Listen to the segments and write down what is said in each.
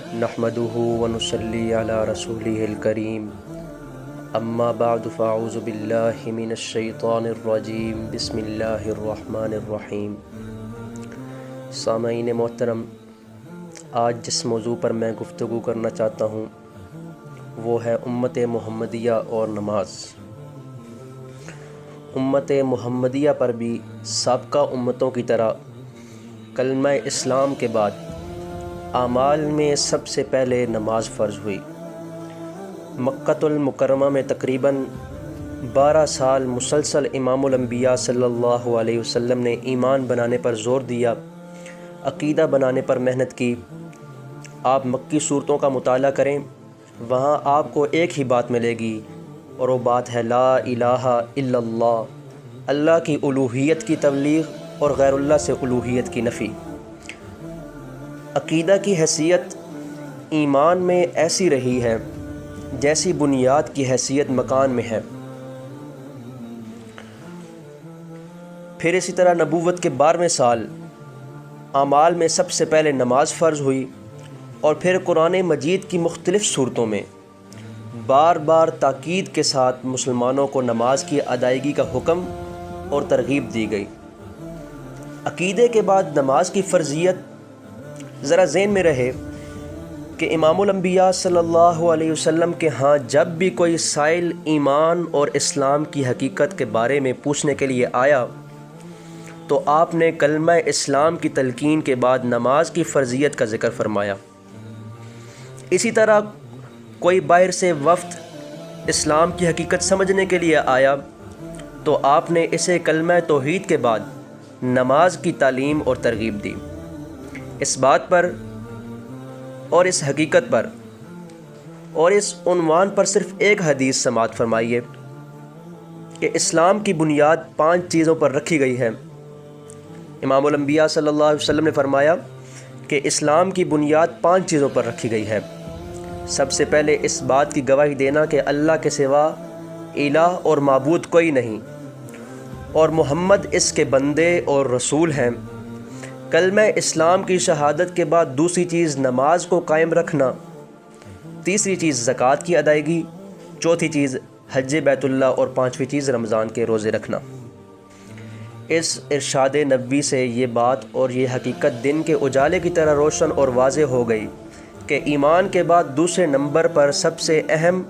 نحمده ونصلي على رسوله الكريم اما بعد فاعوذ باللہ من الشیطان الرجیم بسم اللہ الرحمن الرحیم۔ سامعین محترم، آج جس موضوع پر میں گفتگو کرنا چاہتا ہوں وہ ہے امت محمدیہ اور نماز۔ امت محمدیہ پر بھی سابقہ امتوں کی طرح کلمہ اسلام کے بعد اعمال میں سب سے پہلے نماز فرض ہوئی۔ مکۃ المکرمہ میں تقریباً 12 سال مسلسل امام الانبیاء صلی اللہ علیہ وسلم نے ایمان بنانے پر زور دیا، عقیدہ بنانے پر محنت کی۔ آپ مکی صورتوں کا مطالعہ کریں، وہاں آپ کو ایک ہی بات ملے گی، اور وہ بات ہے لا الہ الا اللہ، اللہ کی الوہیت کی تبلیغ اور غیر اللہ سے الوہیت کی نفی۔ عقیدہ کی حیثیت ایمان میں ایسی رہی ہے جیسی بنیاد کی حیثیت مکان میں ہے۔ پھر اسی طرح نبوت کے 12ویں سال اعمال میں سب سے پہلے نماز فرض ہوئی، اور پھر قرآن مجید کی مختلف صورتوں میں بار بار تاکید کے ساتھ مسلمانوں کو نماز کی ادائیگی کا حکم اور ترغیب دی گئی۔ عقیدے کے بعد نماز کی فرضیت ذرا ذہن میں رہے کہ امام الانبیاء صلی اللہ علیہ وسلم کے ہاں جب بھی کوئی سائل ایمان اور اسلام کی حقیقت کے بارے میں پوچھنے کے لیے آیا تو آپ نے کلمہ اسلام کی تلقین کے بعد نماز کی فرضیت کا ذکر فرمایا۔ اسی طرح کوئی باہر سے وفد اسلام کی حقیقت سمجھنے کے لیے آیا تو آپ نے اسے کلمہ توحید کے بعد نماز کی تعلیم اور ترغیب دی۔ اس بات پر اور اس حقیقت پر اور اس عنوان پر صرف ایک حدیث سماعت فرمائیے کہ اسلام کی بنیاد 5 چیزوں پر رکھی گئی ہے۔ امام الانبیاء صلی اللہ علیہ وسلم نے فرمایا کہ اسلام کی بنیاد 5 چیزوں پر رکھی گئی ہے۔ سب سے پہلے اس بات کی گواہی دینا کہ اللہ کے سوا الہ اور معبود کوئی نہیں، اور محمد اس کے بندے اور رسول ہیں۔ کلمہ اسلام کی شہادت کے بعد دوسری چیز نماز کو قائم رکھنا، تیسری چیز زکوٰۃ کی ادائیگی، چوتھی چیز حج بیت اللہ، اور 5ویں چیز رمضان کے روزے رکھنا۔ اس ارشاد نبوی سے یہ بات اور یہ حقیقت دن کے اجالے کی طرح روشن اور واضح ہو گئی کہ ایمان کے بعد دوسرے نمبر پر سب سے اہم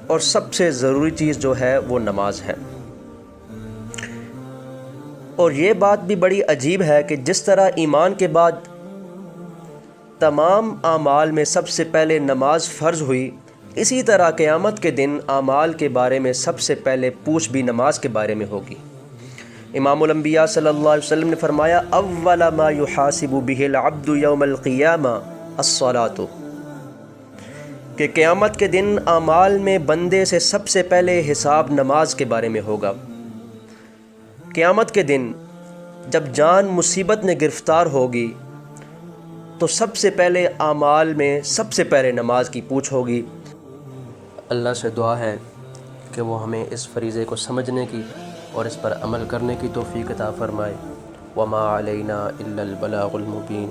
اور سب سے ضروری چیز جو ہے وہ نماز ہے۔ اور یہ بات بھی بڑی عجیب ہے کہ جس طرح ایمان کے بعد تمام اعمال میں سب سے پہلے نماز فرض ہوئی، اسی طرح قیامت کے دن اعمال کے بارے میں سب سے پہلے پوچھ بھی نماز کے بارے میں ہوگی۔ امام الانبیاء صلی اللہ علیہ وسلم نے فرمایا اول ما یحاسب به العبد یوم القیامہ الصلاۃ، کہ قیامت کے دن اعمال میں بندے سے سب سے پہلے حساب نماز کے بارے میں ہوگا۔ قیامت کے دن جب جان مصیبت میں گرفتار ہوگی تو سب سے پہلے اعمال میں سب سے پہلے نماز کی پوچھ ہوگی۔ اللہ سے دعا ہے کہ وہ ہمیں اس فریضے کو سمجھنے کی اور اس پر عمل کرنے کی توفیق عطا فرمائے۔ وما علینا الا البلاغ المبین۔